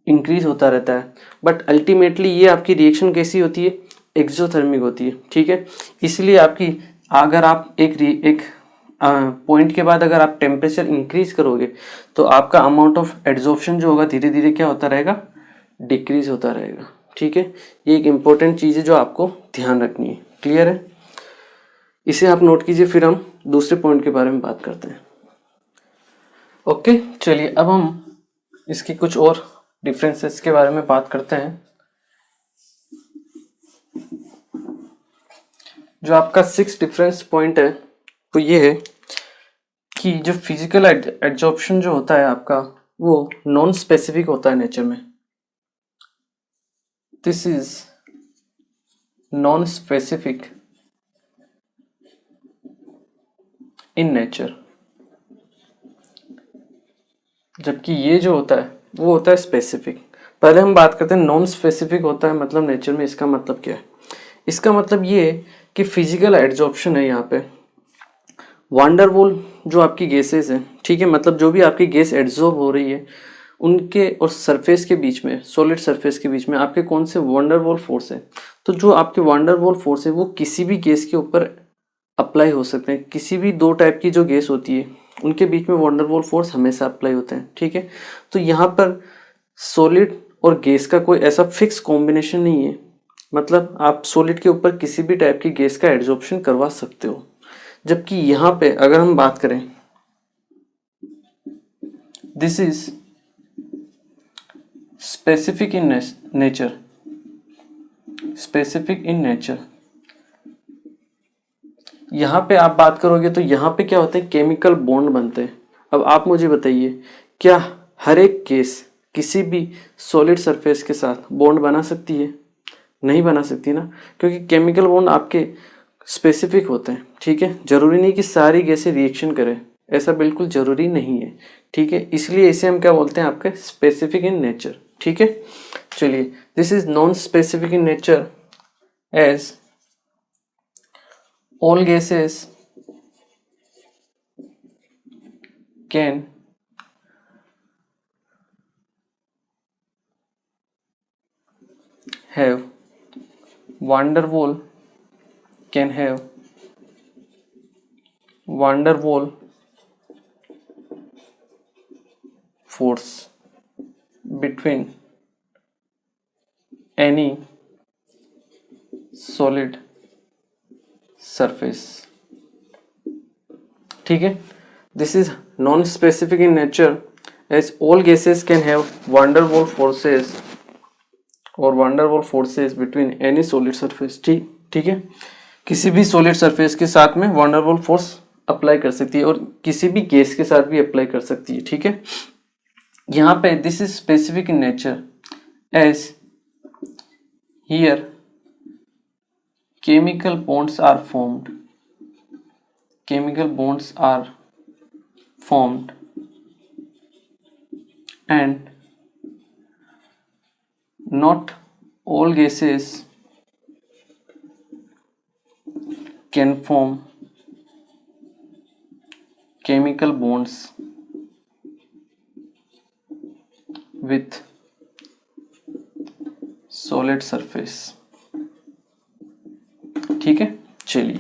इंक्रीज होता रहता है। बट अल्टीमेटली ये आपकी रिएक्शन कैसी होती है, एक्सोथर्मिक होती है, ठीक है। इसलिए आपकी अगर आप एक पॉइंट के बाद अगर आप टेम्परेचर इंक्रीज करोगे तो आपका अमाउंट ऑफ एड्जॉर्प्शन जो होगा धीरे धीरे क्या होता रहेगा, डिक्रीज होता रहेगा, ठीक है। ये एक इम्पोर्टेंट चीज़ है जो आपको ध्यान रखनी है, क्लियर है। इसे आप नोट कीजिए, फिर हम दूसरे पॉइंट के बारे में बात करते हैं। ओके, चलिए अब हम इसके कुछ और डिफरेंसेस के बारे में बात करते हैं। जो आपका 6 डिफरेंस पॉइंट है वो ये है कि जो फिजिकल एड्जॉर्प्शन जो होता है आपका वो नॉन स्पेसिफिक होता है नेचर में। This is non specific in nature, जबकि ये जो होता है वो होता है स्पेसिफिक। पहले हम बात करते हैं नॉन स्पेसिफिक होता है मतलब नेचर में, इसका मतलब क्या है। इसका मतलब ये है कि फिजिकल एड्जॉर्प्शन है यहाँ पे वांडरवॉल जो आपकी गैसेस है, ठीक है, मतलब जो भी आपकी गैस एड्जॉर्ब हो रही है उनके और सरफेस के बीच में, सॉलिड सरफेस के बीच में आपके कौन से वांडरवॉल फोर्स है। तो जो आपके वांडरवॉल फोर्स है वो किसी भी गैस के ऊपर अप्लाई हो सकते हैं। किसी भी दो टाइप की जो गैस होती है उनके बीच में वांडरवॉल फोर्स हमेशा अप्लाई होते हैं, ठीक है। तो यहाँ पर सॉलिड और गैस का कोई ऐसा फिक्स कॉम्बिनेशन नहीं है, मतलब आप सॉलिड के ऊपर किसी भी टाइप की गैस का एड्जॉर्प्शन करवा सकते हो। जबकि यहाँ पे अगर हम बात करें, this is specific in nature, specific in nature. यहाँ पे आप बात करोगे तो यहाँ पे क्या होते हैं, केमिकल बॉन्ड बनते हैं। अब आप मुझे बताइए, क्या हर एक गैस किसी भी सॉलिड सरफेस के साथ बॉन्ड बना सकती है? नहीं बना सकती ना, क्योंकि केमिकल बॉन्ड आपके स्पेसिफिक होते हैं, ठीक है। जरूरी नहीं कि सारी गैसें रिएक्शन करें, ऐसा बिल्कुल जरूरी नहीं है, ठीक है। इसलिए इसे हम क्या बोलते हैं, आपके स्पेसिफिक इन नेचर, ठीक है। चलिए, this is non specific in nature as all gases can have van der Waal force between any solid surface, ठीक है। This is non specific in nature as all gases can have van der Waals forces और van der Waals forces between any solid surface, ठीक है। किसी भी solid surface के साथ में वांडरवॉल फोर्स अप्लाई कर सकती है और किसी भी गैस के साथ भी अप्लाई कर सकती है, ठीक है। यहाँ पे this is specific in nature as here chemical bonds are formed, chemical bonds are formed and not all gases can form chemical bonds with solid surface, ठीक है। चलिए,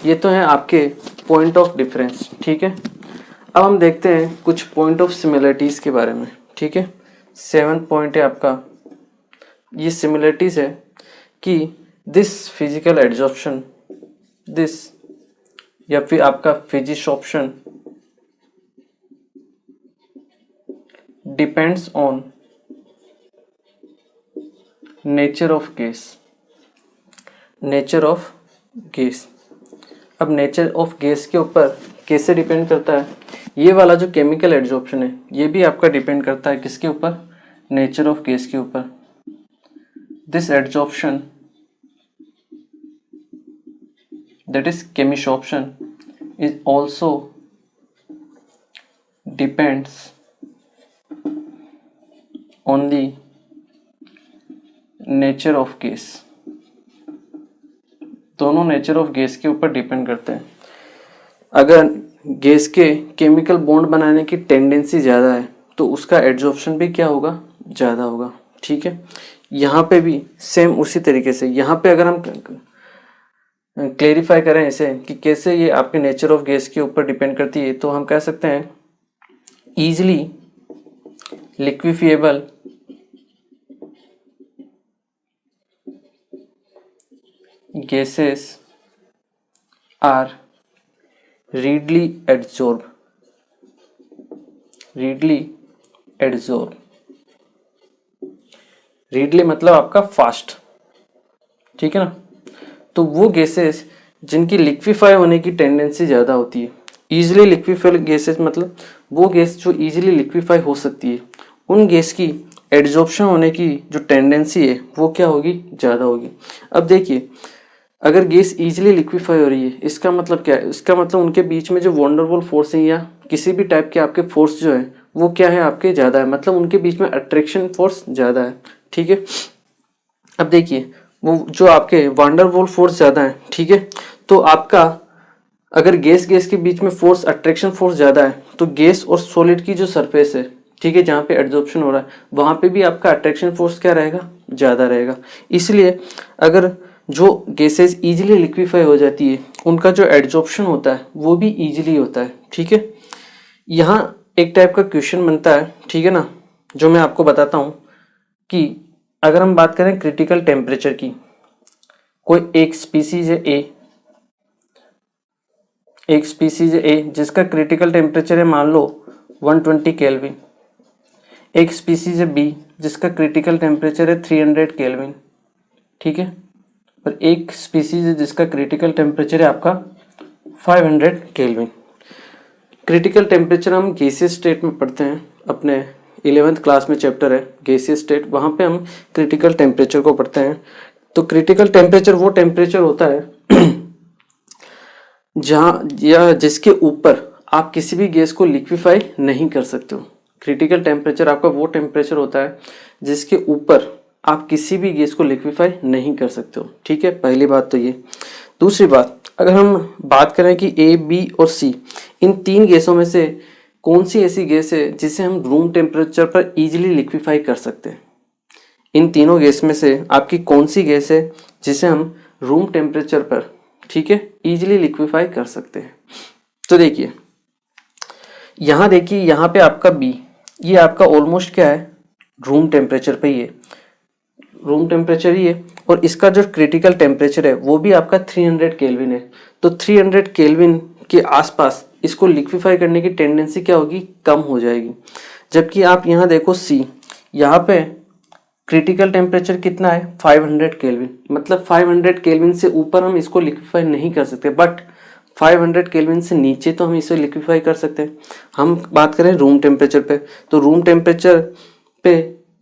ये तो है आपके पॉइंट ऑफ डिफरेंस, ठीक है। अब हम देखते हैं कुछ पॉइंट ऑफ सिमिलरिटीज के बारे में, ठीक है। 7th पॉइंट है आपका, ये सिमिलरिटीज है कि दिस फिजिकल एड्जॉर्प्शन, दिस या फिर आपका physisorption depends on nature of gas, nature of gas. अब नेचर ऑफ गैस के ऊपर कैसे डिपेंड करता है, ये वाला जो केमिकल एड्जॉर्प्शन है ये भी आपका डिपेंड करता है किसके ऊपर, नेचर ऑफ गैस के ऊपर। This adsorption that is chemissorption is also depends on the nature of gas। दोनों नेचर ऑफ गैस के ऊपर डिपेंड करते हैं। अगर गैस के केमिकल बॉन्ड बनाने की टेंडेंसी ज़्यादा है तो उसका एडजॉर्प्शन भी क्या होगा, ज़्यादा होगा। ठीक है, यहाँ पे भी सेम उसी तरीके से, यहाँ पे अगर हम क्लेरिफाई करें इसे कि कैसे ये आपके नेचर ऑफ गैस के ऊपर डिपेंड करती है, तो हम कह सकते हैं easily liquefiable gases are readily adsorb readily मतलब आपका फास्ट। ठीक है ना, तो वो गैसेस जिनकी लिक्विफाई होने की टेंडेंसी ज़्यादा होती है, ईजिली लिक्विफाइड गैसेस मतलब वो गैस जो ईजिली लिक्विफाई हो सकती है, उन गैस की एड्जॉर्प्शन होने की जो टेंडेंसी है वो क्या होगी, ज़्यादा होगी। अब देखिए, अगर गैस ईजिली लिक्विफाई हो रही है इसका मतलब क्या है, इसका मतलब उनके बीच में जो वंडरवॉल फोर्स है या किसी भी टाइप के आपके फोर्स जो है वो क्या है, आपके ज़्यादा है, मतलब उनके बीच में अट्रैक्शन फोर्स ज़्यादा है। ठीक है, अब देखिए वो जो आपके वंडरवॉल फोर्स ज़्यादा है, ठीक है, तो आपका अगर गैस के बीच में फोर्स, अट्रैक्शन फोर्स ज़्यादा है तो गैस और सॉलिड की जो सरफेस है, ठीक है, जहाँ पे एड्जॉर्प्शन हो रहा है वहाँ पे भी आपका अट्रैक्शन फोर्स क्या रहेगा, ज़्यादा रहेगा। इसलिए अगर जो गैसेस इजीली लिक्विफाई हो जाती है उनका जो एड्जॉर्प्शन होता है वो भी इजीली होता है। ठीक है, यहाँ एक टाइप का क्वेश्चन बनता है, ठीक है ना, जो मैं आपको बताता हूँ कि अगर हम बात करें क्रिटिकल टेम्परेचर की, कोई एक स्पीसीज है ए जिसका क्रिटिकल टेम्परेचर है मान लो 120 केल्विन, एक स्पीसीज है बी जिसका क्रिटिकल टेम्परेचर है 300 केल्विन। ठीक है, और एक स्पीसीज है जिसका क्रिटिकल टेम्परेचर है आपका 500 केल्विन। क्रिटिकल टेम्परेचर हम गैसियस स्टेट में पढ़ते हैं, अपने 11th क्लास में चैप्टर है गैसियस स्टेट, वहाँ पे हम क्रिटिकल टेम्परेचर को पढ़ते हैं। तो क्रिटिकल टेम्परेचर वो टेम्परेचर होता है जहाँ या जिसके ऊपर आप किसी भी गैस को लिक्विफाई नहीं कर सकते हो। क्रिटिकल टेम्परेचर आपका वो टेम्परेचर होता है जिसके ऊपर आप किसी भी गैस को लिक्विफाई नहीं कर सकते हो। ठीक है, पहली बात तो ये। दूसरी बात, अगर हम बात करें कि ए, बी और सी, इन तीन गैसों में से कौन सी ऐसी गैस है जिसे हम रूम टेम्परेचर पर इजीली लिक्विफाई कर सकते हैं, इन तीनों गैस में से आपकी कौन सी गैस है जिसे हम रूम टेम्परेचर पर, ठीक है, इजीली लिक्विफाई कर सकते हैं। तो देखिए यहाँ पे आपका बी, ये आपका ऑलमोस्ट क्या है, रूम टेम्परेचर पे ही है, रूम टेम्परेचर ही है, और इसका जो क्रिटिकल टेम्परेचर है वो भी आपका 300 केल्विन है। तो 300 केल्विन के आसपास इसको लिक्विफाई करने की टेंडेंसी क्या होगी, कम हो जाएगी। जबकि आप यहाँ देखो सी, यहाँ पे क्रिटिकल टेम्परेचर कितना है, 500 केल्विन, मतलब 500 केल्विन से ऊपर हम इसको लिक्विफाई नहीं कर सकते, बट 500 केल्विन से नीचे तो हम इसे लिक्विफाई कर सकते हैं। हम बात करें रूम टेम्परेचर पे, तो रूम टेम्परेचर पे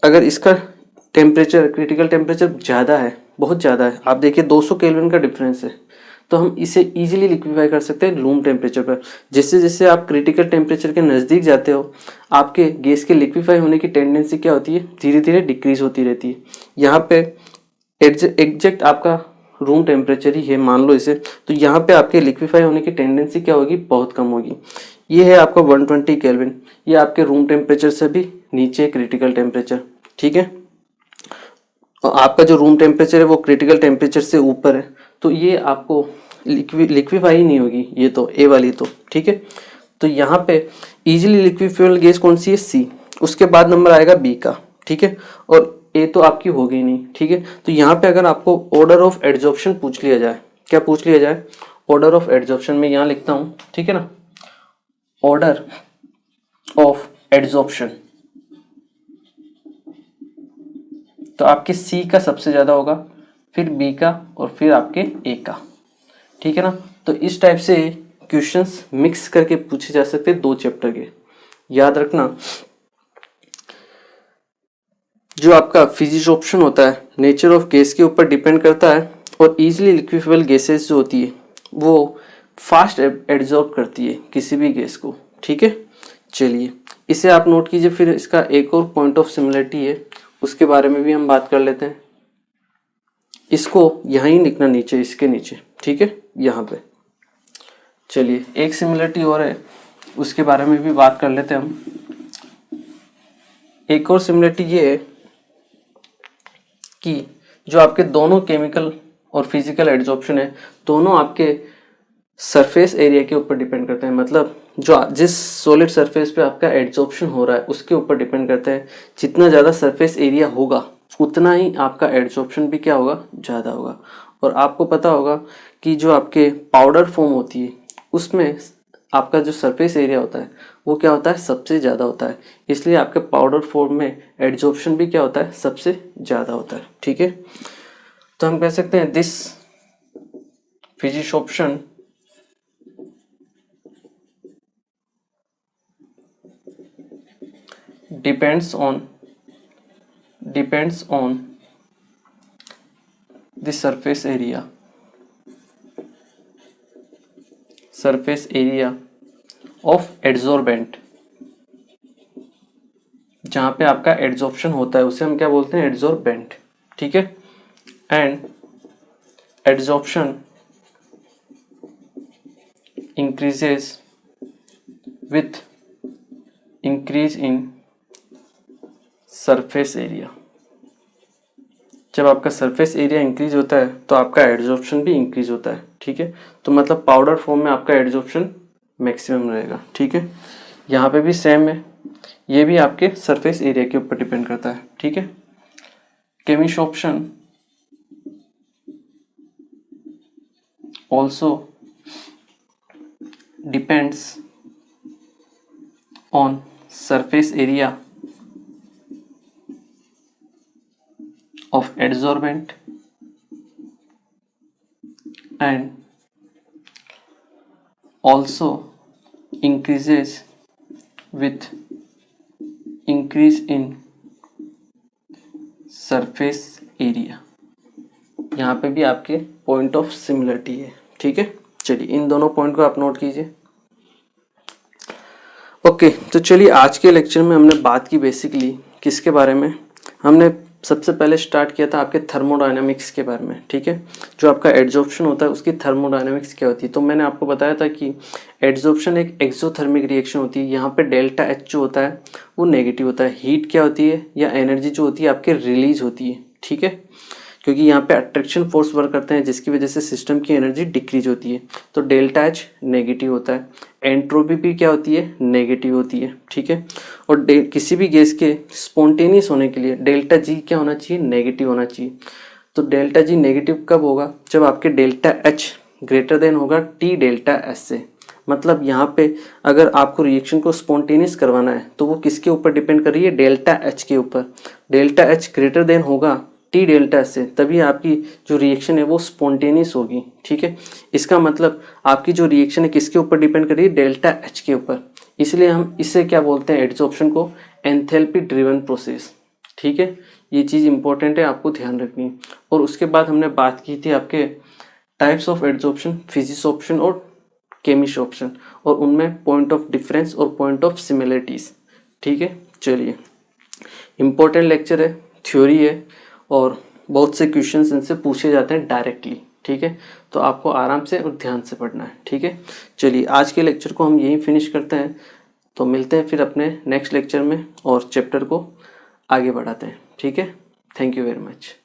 अगर इसका टेम्परेचर, क्रिटिकल टेम्परेचर ज़्यादा है, बहुत ज़्यादा है, आप देखिए 200 केल्विन का डिफरेंस है, तो हम इसे इजीली लिक्विफाई कर सकते हैं रूम टेम्परेचर पर। जैसे जैसे आप क्रिटिकल टेम्परेचर के नज़दीक जाते हो आपके गैस के लिक्विफाई होने की टेंडेंसी क्या होती है, धीरे धीरे डिक्रीज होती रहती है। यहाँ पे एग्जैक्ट आपका रूम टेम्परेचर ही है मान लो इसे, तो यहाँ पे आपके लिक्विफाई होने की टेंडेंसी क्या होगी, बहुत कम होगी। ये है आपका 120 केल्विन, ये आपके रूम टेम्परेचर से भी नीचे क्रिटिकल टेम्परेचर। ठीक है, और आपका जो रूम टेम्परेचर है वो क्रिटिकल टेम्परेचर से ऊपर है, तो ये आपको लिक्विफाई ही नहीं होगी, ये तो ए वाली तो। ठीक है, तो यहाँ पे इजीली लिक्विफाइबल गैस कौन सी है, सी, उसके बाद नंबर आएगा बी का। ठीक है, और ए तो आपकी हो गई नहीं। ठीक है, तो यहाँ पे अगर आपको ऑर्डर ऑफ एड्जॉर्प्शन पूछ लिया जाए, क्या पूछ लिया जाए, ऑर्डर ऑफ एड्जॉर्प्शन, में यहाँ लिखता हूँ, ठीक है ना, ऑर्डर ऑफ एड्जॉर्प्शन, तो आपके सी का सबसे ज़्यादा होगा, फिर बी का, और फिर आपके ए का। ठीक है ना, तो इस टाइप से क्वेश्चंस मिक्स करके पूछे जा सकते हैं 2 चैप्टर के, याद रखना। जो आपका फिजिक्स ऑप्शन होता है नेचर ऑफ गैस के ऊपर डिपेंड करता है और इजीली लिक्विफेबल गैसेस जो होती है वो फास्ट एब्जॉर्ब करती है किसी भी गैस को, ठीक है। चलिए इसे आप नोट कीजिए। फिर इसका एक और पॉइंट ऑफ सिमिलरिटी है, उसके बारे में भी हम बात कर लेते हैं। इसको यहाँ ही लिखना नीचे, इसके नीचे, ठीक है, यहाँ पे। चलिए एक सिमिलरिटी और है, उसके बारे में भी बात कर लेते हैं हम। एक और सिमिलरिटी ये है कि जो आपके दोनों केमिकल और फिजिकल एड्जॉर्प्शन है दोनों आपके सरफेस एरिया के ऊपर डिपेंड करते हैं। मतलब जो जिस सॉलिड सरफेस पे आपका एड्जॉर्प्शन हो रहा है उसके ऊपर डिपेंड करते हैं। जितना ज़्यादा सरफेस एरिया होगा उतना ही आपका एड्जॉर्प्शन भी क्या होगा, ज़्यादा होगा। और आपको पता होगा कि जो आपके पाउडर फॉर्म होती है उसमें आपका जो सरफेस एरिया होता है वो क्या होता है, सबसे ज़्यादा होता है। इसलिए आपके पाउडर फॉर्म में एड्जॉर्प्शन भी क्या होता है, सबसे ज़्यादा होता है, ठीक है। तो हम कह सकते हैं this physics option depends on the surface area of adsorbent। जहाँ पे आपका एड्जॉर्प्शन होता है उसे हम क्या बोलते हैं, एड्जॉर्बेंट, ठीक है। And adsorption increases with increase in surface area. जब आपका सरफेस एरिया इंक्रीज होता है तो आपका एड्जॉर्प्शन भी इंक्रीज होता है, ठीक है। तो मतलब पाउडर फॉर्म में आपका एड्जॉर्प्शन मैक्सिमम रहेगा, ठीक है। यहाँ पे भी सेम है, ये भी आपके सरफेस एरिया के ऊपर डिपेंड करता है, ठीक है। Chemisorption also depends on surface area of adsorbent and also increases with increase in surface area। यहाँ पे भी आपके पॉइंट ऑफ सिमिलरिटी है, ठीक है। चलिए इन दोनों पॉइंट को आप नोट कीजिए। ओके तो चलिए आज के लेक्चर में हमने बात की बेसिकली किसके बारे में, हमने सबसे पहले स्टार्ट किया था आपके थर्मोडायनामिक्स के बारे में, ठीक है। जो आपका एड्जॉर्प्शन होता है उसकी थर्मोडायनामिक्स क्या होती है। तो मैंने आपको बताया था कि एड्जॉर्प्शन एक एक्सोथर्मिक रिएक्शन होती है। यहाँ पे डेल्टा एच जो होता है वो नेगेटिव होता है। हीट क्या होती है या एनर्जी जो होती है आपके रिलीज होती है, ठीक है, क्योंकि यहाँ पे अट्रैक्शन फोर्स वर्क करते हैं जिसकी वजह से सिस्टम की एनर्जी डिक्रीज होती है। तो डेल्टा एच नेगेटिव होता है। एंट्रोपी भी क्या होती है, नेगेटिव होती है, ठीक है। और किसी भी गैस के स्पॉन्टेनियस होने के लिए डेल्टा जी क्या होना चाहिए, नेगेटिव होना चाहिए। तो डेल्टा जी नेगेटिव कब होगा, जब आपके डेल्टा एच ग्रेटर देन होगा टी डेल्टा एस से। मतलब यहाँ पे अगर आपको रिएक्शन को स्पॉन्टेनियस करवाना है तो वो किसके ऊपर डिपेंड कर रही है, डेल्टा एच के ऊपर। डेल्टा एच ग्रेटर देन होगा टी डेल्टा से, तभी आपकी जो रिएक्शन है वो स्पॉन्टेनियस होगी, ठीक है। इसका मतलब आपकी जो रिएक्शन है किसके ऊपर डिपेंड कर रही है, डेल्टा एच के ऊपर। इसलिए हम इसे क्या बोलते हैं, एड्जॉर्प्शन को एंथैल्पी ड्रिवन प्रोसेस, ठीक है। ये चीज़ इंपॉर्टेंट है, आपको ध्यान रखनी है। और उसके बाद हमने बात की थी आपके types of adsorption, physics option और केमिश ऑप्शन, और उनमें पॉइंट ऑफ डिफरेंस और पॉइंट ऑफ सिमिलरिटीज, ठीक है। चलिए इंपॉर्टेंट लेक्चर है, थ्योरी है और बहुत से क्वेश्चंस इनसे पूछे जाते हैं डायरेक्टली, ठीक है। तो आपको आराम से और ध्यान से पढ़ना है, ठीक है। चलिए आज के लेक्चर को हम यहीं फिनिश करते हैं, तो मिलते हैं फिर अपने नेक्स्ट लेक्चर में और चैप्टर को आगे बढ़ाते हैं, ठीक है। Thank you very much.